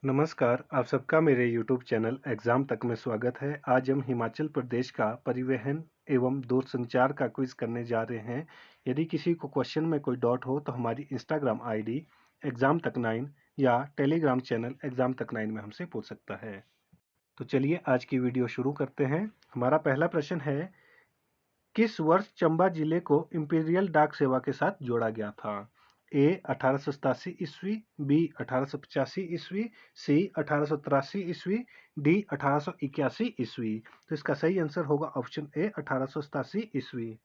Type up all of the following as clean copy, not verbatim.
नमस्कार, आप सबका मेरे YouTube चैनल एग्जाम तक में स्वागत है। आज हम हिमाचल प्रदेश का परिवहन एवं दूरसंचार का क्विज करने जा रहे हैं। यदि किसी को क्वेश्चन में कोई डाउट हो तो हमारी इंस्टाग्राम आईडी एग्जाम तक 9 या टेलीग्राम चैनल एग्जाम तक 9 में हमसे पूछ सकता है। तो चलिए आज की वीडियो शुरू करते हैं। हमारा पहला प्रश्न है, किस वर्ष चंबा जिले को इंपीरियल डाक सेवा के साथ जोड़ा गया था? ए 1887 ईस्वी, बी 1885 ईस्वी, सी 1883 ईस्वी, डी 1881 ईस्वी। तो इसका सही आंसर होगा ऑप्शन ए 1887 ईस्वी।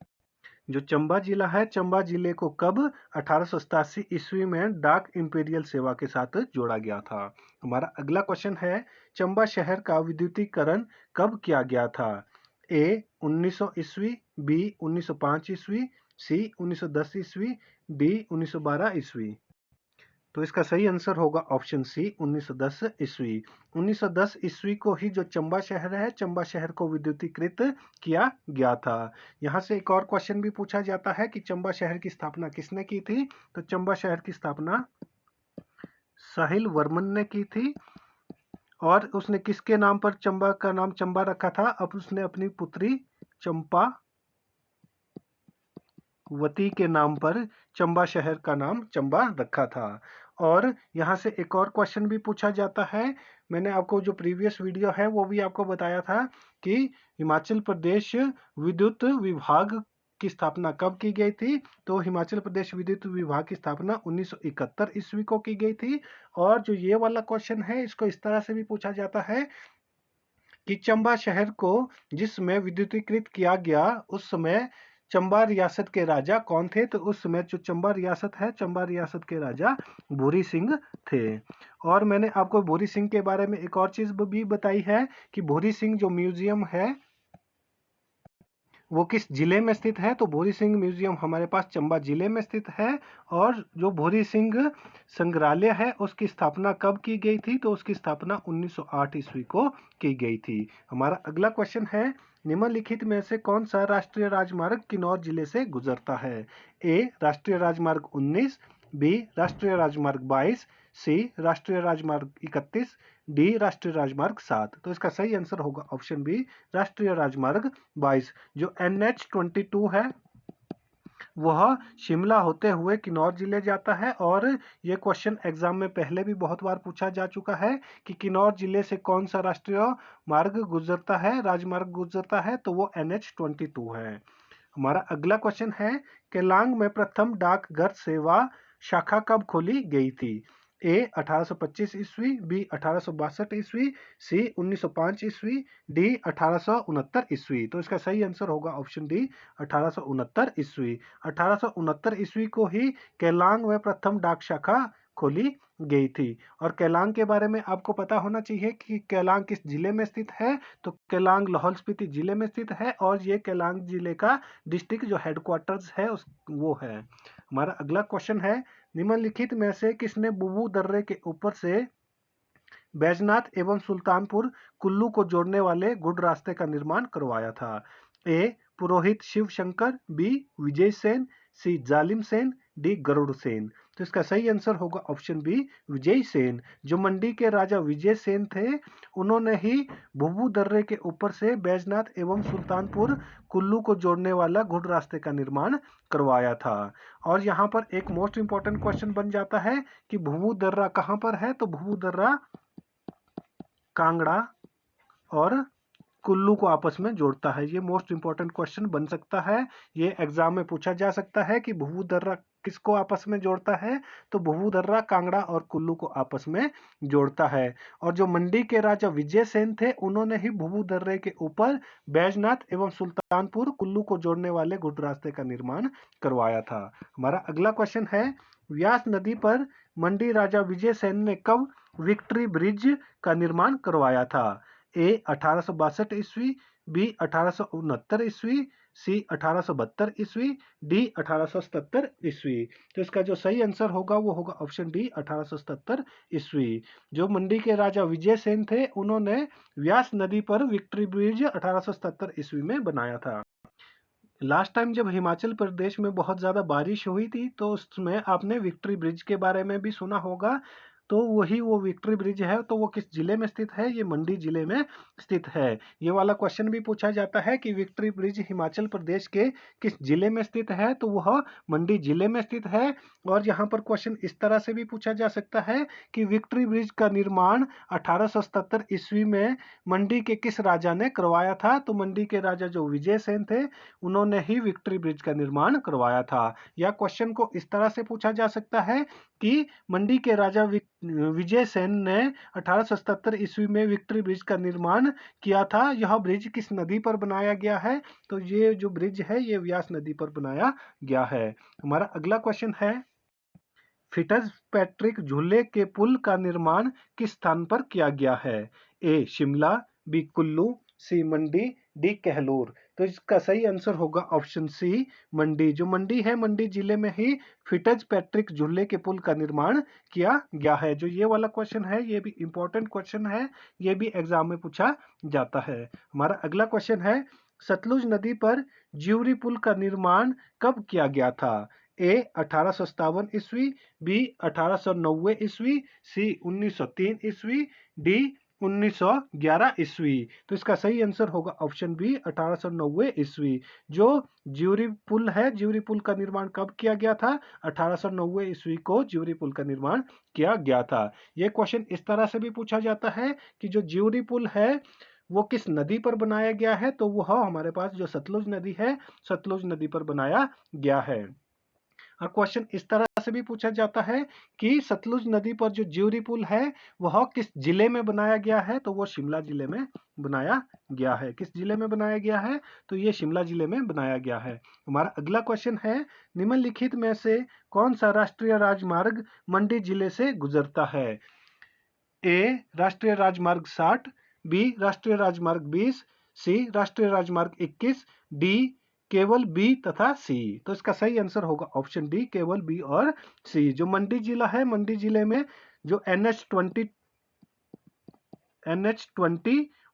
जो चंबा जिला है, चंबा जिले को कब 1887 ईस्वी में डाक इंपीरियल सेवा के साथ जोड़ा गया था? हमारा अगला क्वेश्चन है, चंबा शहर का विद्युतीकरण कब किया गया था? ए 1900 ईस्वी, बी 1905 ईस्वी, सी 1910 ईस्वी, डी 1912 ईस्वी। तो इसका सही आंसर होगा ऑप्शन सी 1910 ईस्वी। 1910 ईस्वी को ही जो चंबा शहर है, चंबा शहर को विद्युतीकृत किया गया था। यहाँ से एक और क्वेश्चन भी पूछा जाता है कि चंबा शहर की स्थापना किसने की थी? तो चंबा शहर की स्थापना साहिल वर्मन ने की थी। और उसने किसके नाम पर चंबा का नाम चंबा रखा था? अब उसने अपनी पुत्री चंपा वती के नाम पर चंबा शहर का नाम चंबा रखा था। और यहाँ से एक और क्वेश्चन भी पूछा जाता है। मैंने आपको जो प्रीवियस वीडियो है वो भी आपको बताया था कि हिमाचल प्रदेश विद्युत विभाग की स्थापना कब की गई थी? तो हिमाचल प्रदेश विद्युत विभाग की स्थापना 1971 ईस्वी को की गई थी। और जो ये वाला क्वेश्चन है, इसको इस तरह से भी पूछा जाता है कि चंबा शहर को जिस समय विद्युतीकृत किया गया, उस समय चंबा रियासत के राजा कौन थे? तो उस समय जो चंबा रियासत है, चंबा रियासत के राजा भूरी सिंह थे। और मैंने आपको भूरी सिंह के बारे में एक और चीज भी बताई है कि भूरी सिंह जो म्यूजियम है वो किस जिले में स्थित है? तो भूरी सिंह म्यूजियम हमारे पास चंबा जिले में स्थित है। और जो भूरी सिंह संग्रहालय है उसकी स्थापना कब की गई थी? तो उसकी स्थापना 1908 ईस्वी को की गई थी। हमारा अगला क्वेश्चन है, निम्नलिखित में से कौन सा राष्ट्रीय राजमार्ग किन्नौर जिले से गुजरता है? ए राष्ट्रीय राजमार्ग 19, बी राष्ट्रीय राजमार्ग 22, सी राष्ट्रीय राजमार्ग 31, डी राष्ट्रीय राजमार्ग 7। तो इसका सही आंसर होगा ऑप्शन बी राष्ट्रीय राजमार्ग 22। जो NH22 है वह शिमला होते हुए किन्नौर जिले जाता है। और ये क्वेश्चन एग्जाम में पहले भी बहुत बार पूछा जा चुका है कि किन्नौर जिले से कौन सा राष्ट्रीय मार्ग गुजरता है, राजमार्ग गुजरता है? तो वो NH22 है। हमारा अगला क्वेश्चन है, केलांग में प्रथम डाकघर सेवा शाखा कब खोली गई थी? ए 1825 ईस्वी, बी 1862 ईस्वी, सी 1905 ईस्वी, डी 1869 ईस्वी। तो इसका सही आंसर होगा ऑप्शन डी 1869 ईस्वी। 1869 ईस्वी को ही केलांग में प्रथम डाक शाखा खोली गई थी। और केलांग के बारे में आपको पता होना चाहिए कि केलांग किस जिले में स्थित है। तो केलांग लाहौल स्पीति जिले में स्थित है। और ये केलांग जिले का डिस्ट्रिक्ट जो हेडक्वार्टर्स है उस वो है। हमारा अगला क्वेश्चन है, निम्नलिखित में से किसने बुबू दर्रे के ऊपर से बैजनाथ एवं सुल्तानपुर कुल्लू को जोड़ने वाले गुड रास्ते का निर्माण करवाया था? ए पुरोहित शिव शंकर, बी विजय सेन, सी जालिम सेन, डी गरुड़ सेन। तो इसका सही आंसर होगा ऑप्शन बी विजय सेन। जो मंडी के राजा विजय सेन थे, उन्होंने ही भुभू दर्रे के ऊपर से बैजनाथ एवं सुल्तानपुर कुल्लू को जोड़ने वाला गुड रास्ते का निर्माण करवाया था। और यहाँ पर एक मोस्ट इंपॉर्टेंट क्वेश्चन बन जाता है कि भुभू दर्रा कहाँ पर है? तो भुभू दर्रा कांगड़ा और कुल्लू को आपस में जोड़ता है। ये मोस्ट इंपॉर्टेंट क्वेश्चन बन सकता है। ये एग्जाम में पूछा जा सकता है कि भुभू दर्रा किसको आपस में जोड़ता है? तो भुभू दर्रा कांगड़ा और कुल्लू को आपस में जोड़ता है। और जो मंडी के राजा विजय सेन थे, उन्होंने ही भुभू दर्रे के ऊपर बैजनाथ एवं सुल्तानपुर कुल्लू को जोड़ने वाले गुड रास्ते का निर्माण करवाया था। हमारा अगला क्वेश्चन है, व्यास नदी पर मंडी राजा विजय सेन ने कब विक्ट्री ब्रिज का निर्माण करवाया था? ए 1862 ईस्वी, बी 1869 ईस्वी, सी 1872 ईस्वी, डी 1877 ईस्वी। तो इसका जो सही आंसर होगा वो होगा ऑप्शन डी 1877 ईस्वी। जो मंडी के राजा विजय सेन थे, उन्होंने व्यास नदी पर विक्ट्री ब्रिज 1877 ईस्वी में बनाया था। लास्ट टाइम जब हिमाचल प्रदेश में बहुत ज़्यादा बारिश हुई थी, तो उसमें आपने विक्ट्री ब्रिज के बारे में भी सुना होगा। तो वही वो विक्ट्री ब्रिज है, तो वो किस जिले में स्थित है? ये मंडी जिले में स्थित है। ये वाला क्वेश्चन भी पूछा जाता है कि विक्ट्री ब्रिज हिमाचल प्रदेश के किस जिले में स्थित है? तो वह मंडी जिले में स्थित है। और यहाँ पर क्वेश्चन इस तरह से भी पूछा जा सकता है कि विक्ट्री ब्रिज का निर्माण 1877 ईस्वी में मंडी के किस राजा ने करवाया था? तो मंडी के राजा जो विजय सेन थे, उन्होंने ही विक्ट्री ब्रिज का निर्माण करवाया था। या क्वेश्चन को इस तरह से पूछा जा सकता है कि मंडी के राजा विजय सेन ने 1877 ईस्वी में विक्ट्री ब्रिज का निर्माण किया था। यह ब्रिज किस नदी पर बनाया गया है? तो ये जो ब्रिज है ये व्यास नदी पर बनाया गया है। हमारा अगला क्वेश्चन है, फिट्जपैट्रिक झूले के पुल का निर्माण किस स्थान पर किया गया है? ए शिमला, बी कुल्लू, सी मंडी, डी कहलोर। तो इसका सही आंसर होगा ऑप्शन सी मंडी। जो मंडी है, मंडी जिले में ही फिट्जपैट्रिक झूले के पुल का निर्माण किया गया है। जो ये वाला क्वेश्चन है ये भी इंपॉर्टेंट क्वेश्चन है, ये भी एग्जाम में पूछा जाता है। हमारा अगला क्वेश्चन है, सतलुज नदी पर ज्यूरी पुल का निर्माण कब किया गया था? ए 1857 ईस्वी, बी 1890 ईस्वी, सी 1903 ईस्वी, डी 1911 ईस्वी। तो इसका सही आंसर होगा ऑप्शन बी 1890 ईस्वी। जो ज्यूरी पुल है, ज्यूरी पुल का निर्माण कब किया गया था? 1890 ईस्वी को ज्यूरी पुल का निर्माण किया गया था। यह क्वेश्चन इस तरह से भी पूछा जाता है कि जो ज्यूरी पुल है वो किस नदी पर बनाया गया है? तो वह हमारे पास जो सतलुज नदी है, सतलुज नदी पर बनाया गया है। और क्वेश्चन इस तरह से भी पूछा जाता है कि सतलुज नदी पर जो ज्यूरी पुल है वह किस जिले में बनाया गया है? तो वो शिमला जिले में बनाया गया है। किस जिले में बनाया गया है? तो ये शिमला जिले में बनाया गया है। हमारा अगला क्वेश्चन है, निम्नलिखित में से कौन सा राष्ट्रीय राजमार्ग मंडी जिले से गुजरता है? ए राष्ट्रीय राजमार्ग 60, बी राष्ट्रीय राजमार्ग 20, सी राष्ट्रीय राजमार्ग 21, डी केवल बी तथा सी। तो इसका सही आंसर होगा ऑप्शन डी केवल बी और सी। जो मंडी जिला है, मंडी जिले में जो NH20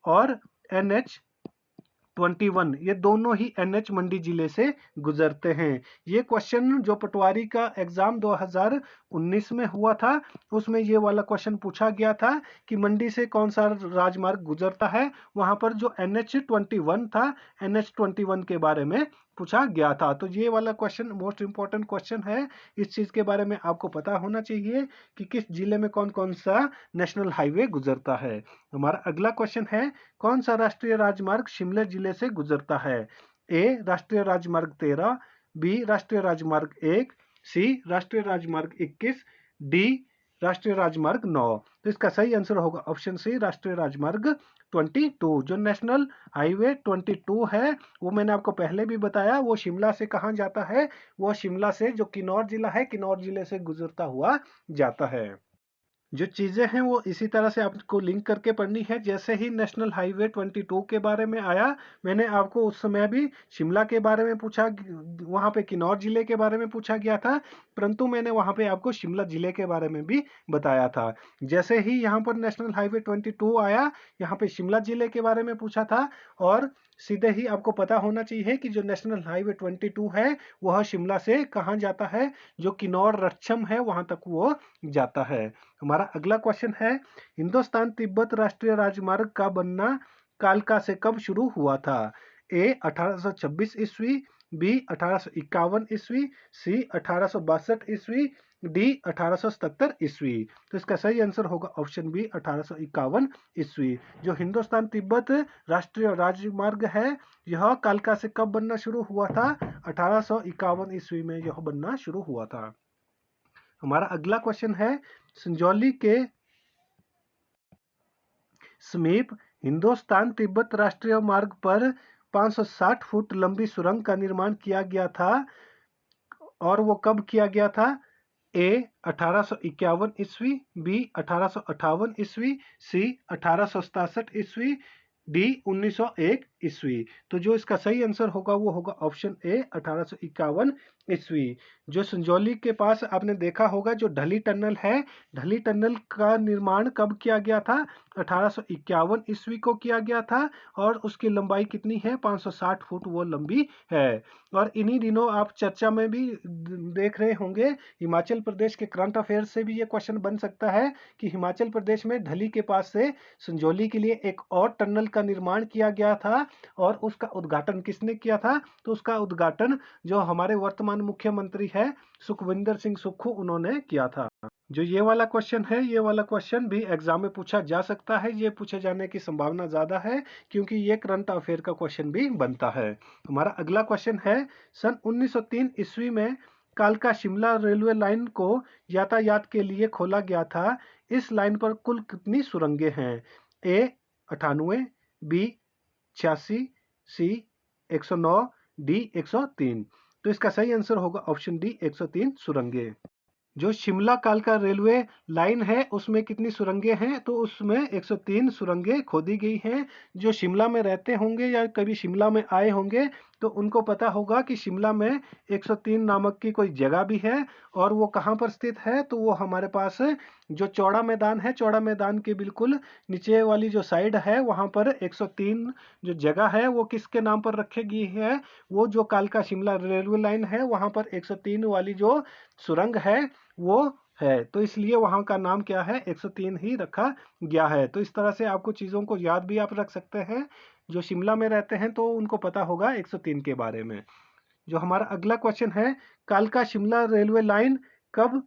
और NH21 ये दोनों ही NH मंडी जिले से गुजरते हैं। ये क्वेश्चन जो पटवारी का एग्जाम 2019 में हुआ था उसमें ये वाला क्वेश्चन पूछा गया था कि मंडी से कौन सा राजमार्ग गुजरता है। वहां पर जो NH21 था, NH21 के बारे में पूछा गया था। तो ये वाला क्वेश्चन मोस्ट इंपॉर्टेंट क्वेश्चन है। इस चीज के बारे में आपको पता होना चाहिए कि किस जिले में कौन कौन सा नेशनल हाईवे गुजरता है। हमारा अगला क्वेश्चन है, कौन सा राष्ट्रीय राजमार्ग शिमला जिले से गुजरता है? ए राष्ट्रीय राजमार्ग 13, बी राष्ट्रीय राजमार्ग 1, सी राष्ट्रीय राजमार्ग 21, डी राष्ट्रीय राजमार्ग 9। तो इसका सही आंसर होगा ऑप्शन सी राष्ट्रीय राजमार्ग 22। जो नेशनल हाईवे 22 है वो मैंने आपको पहले भी बताया, वो शिमला से कहाँ जाता है? वो शिमला से जो किन्नौर जिला है, किन्नौर जिले से गुजरता हुआ जाता है। जो चीज़ें हैं वो इसी तरह से आपको लिंक करके पढ़नी है। जैसे ही नेशनल हाईवे 22 के बारे में आया, मैंने आपको उस समय भी शिमला के बारे में पूछा, वहाँ पे किन्नौर जिले के बारे में पूछा गया था, परंतु मैंने वहाँ पे आपको शिमला जिले के बारे में भी बताया था। जैसे ही यहाँ पर नेशनल हाईवे 22 आया, यहाँ पे शिमला जिले के बारे में पूछा था। और सीधे ही आपको पता होना चाहिए कि जो नेशनल हाईवे 22 है वह शिमला से कहाँ जाता है? जो किन्नौर रक्षम है वहां तक वो जाता है। हमारा अगला क्वेश्चन है, हिंदुस्तान तिब्बत राष्ट्रीय राजमार्ग का बनना कालका से कब शुरू हुआ था? ए 1826 ईस्वी, बी 1851 ईस्वी, सी 1862 ईस्वी, डी 1877 ईस्वी। तो इसका सही आंसर होगा ऑप्शन बी 1851 ईस्वी। जो हिंदुस्तान तिब्बत राष्ट्रीय राजमार्ग है यह कालका से कब बनना शुरू हुआ था? 1851 ईस्वी में यह बनना शुरू हुआ था। हमारा अगला क्वेश्चन है, संजौली के समीप हिंदुस्तान तिब्बत राष्ट्रीय मार्ग पर 560 फुट लंबी सुरंग का निर्माण किया गया था और वो कब किया गया था? ए 1851 ईस्वी, बी 1858 ईस्वी, सी 1867 ईस्वी, डी 1901 ईस्वी। तो जो इसका सही आंसर होगा वो होगा ऑप्शन ए 1851 ईस्वी। जो संजौली के पास आपने देखा होगा जो ढली टनल है, ढली टनल का निर्माण कब किया गया था? 1851 ईस्वी को किया गया था और उसकी लंबाई कितनी है? 560 फुट वो लंबी है। और इन्हीं दिनों आप चर्चा में भी देख रहे होंगे, हिमाचल प्रदेश के करंट अफेयर्स से भी ये क्वेश्चन बन सकता है कि हिमाचल प्रदेश में ढली के पास से संजौली के लिए एक और टनल का निर्माण किया गया था और उसका उद्घाटन किसने किया था? तो उसका उद्घाटन जो हमारे वर्तमान मुख्यमंत्री है सुखविंदर सिंह सुक्खू, उन्होंने किया था। जो ये वाला क्वेश्चन है, ये वाला क्वेश्चन भी एग्जाम में पूछा जा सकता है, ये पूछे जाने की संभावना ज्यादा है क्योंकि ये करंट अफेयर का क्वेश्चन भी बनता है। हमारा अगला क्वेश्चन है, सन 1903 ईस्वी में कालका शिमला रेलवे लाइन को यातायात के लिए खोला गया था। इस लाइन पर कुल कितनी सुरंगें हैं? ए 98, बी 86, सी 109, डी 103। तो इसका सही आंसर होगा ऑप्शन डी 103 सुरंगें। जो शिमला कालका रेलवे लाइन है उसमें कितनी सुरंगें हैं? तो उसमें 103 सुरंगें खोदी गई हैं। जो शिमला में रहते होंगे या कभी शिमला में आए होंगे तो उनको पता होगा कि शिमला में 103 नामक की कोई जगह भी है और वो कहाँ पर स्थित है? तो वो हमारे पास जो चौड़ा मैदान है, चौड़ा मैदान के बिल्कुल नीचे वाली जो साइड है वहाँ पर 103 जो जगह है वो किसके नाम पर रखी गई है? वो जो कालका शिमला रेलवे लाइन है वहाँ पर 103 वाली जो सुरंग है वो है, तो इसलिए वहां का नाम क्या है? 103 ही रखा गया है। तो इस तरह से आपको चीजों को याद भी आप रख सकते हैं। जो शिमला में रहते हैं तो उनको पता होगा 103 के बारे में। जो हमारा अगला क्वेश्चन है, कालका शिमला रेलवे लाइन कब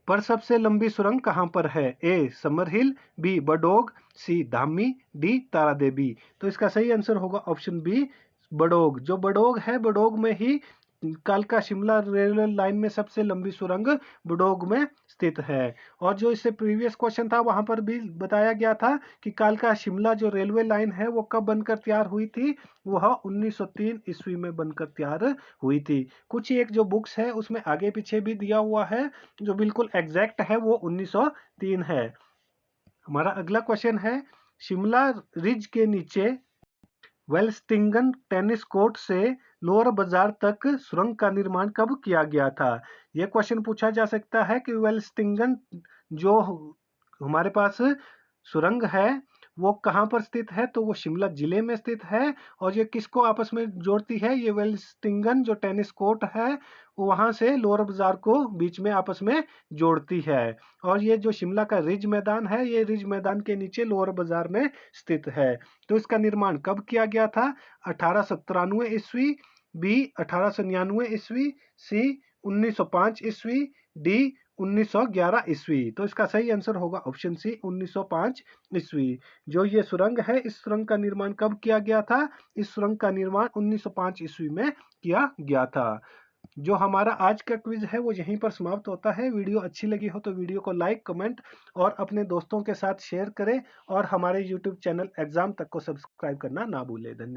पर सबसे लंबी सुरंग कहां पर है? ए समरहिल, बी बडोग, सी धामी, डी तारादेवी। तो इसका सही आंसर होगा ऑप्शन बी बडोग। जो बडोग है, बडोग में ही कालका शिमला रेलवे लाइन में सबसे लंबी सुरंग बडोग में स्थित है। और जो इससे प्रीवियस क्वेश्चन था वहां पर भी बताया गया था कि कालका शिमला जो रेलवे लाइन है वो कब बनकर तैयार हुई थी? वह 1903 ईस्वी में बनकर तैयार हुई थी। कुछ एक जो बुक्स है उसमें आगे पीछे भी दिया हुआ है, जो बिल्कुल एग्जैक्ट है वो 1903 है। हमारा अगला क्वेश्चन है, शिमला रिज के नीचे वेल्स्टिंगन टेनिस कोर्ट से लोअर बाजार तक सुरंग का निर्माण कब किया गया था? यह क्वेश्चन पूछा जा सकता है कि वेल्स्टिंगन जो हमारे पास सुरंग है वो कहाँ पर स्थित है? तो वो शिमला जिले में स्थित है। और ये किसको आपस में जोड़ती है? ये वेल्स्टिंगन जो टेनिस कोर्ट है वहां से लोअर बाजार को बीच में आपस में जोड़ती है। और ये जो शिमला का रिज मैदान है, ये रिज मैदान के नीचे लोअर बाजार में स्थित है। तो इसका निर्माण कब किया गया था? 1893 ईस्वी, बी 1899 ईस्वी, सी 1905 ईस्वी, डी 1911 ईस्वी। तो इसका सही आंसर होगा ऑप्शन सी 1905 ईस्वी। जो ये सुरंग है, इस सुरंग का निर्माण कब किया गया था? इस सुरंग का निर्माण 1905 ईस्वी में किया गया था। जो हमारा आज का क्विज है वो यहीं पर समाप्त होता है। वीडियो अच्छी लगी हो तो वीडियो को लाइक, कमेंट और अपने दोस्तों के साथ शेयर करें और हमारे यूट्यूब चैनल एग्जाम तक को सब्सक्राइब करना ना भूलें। धन्यवाद।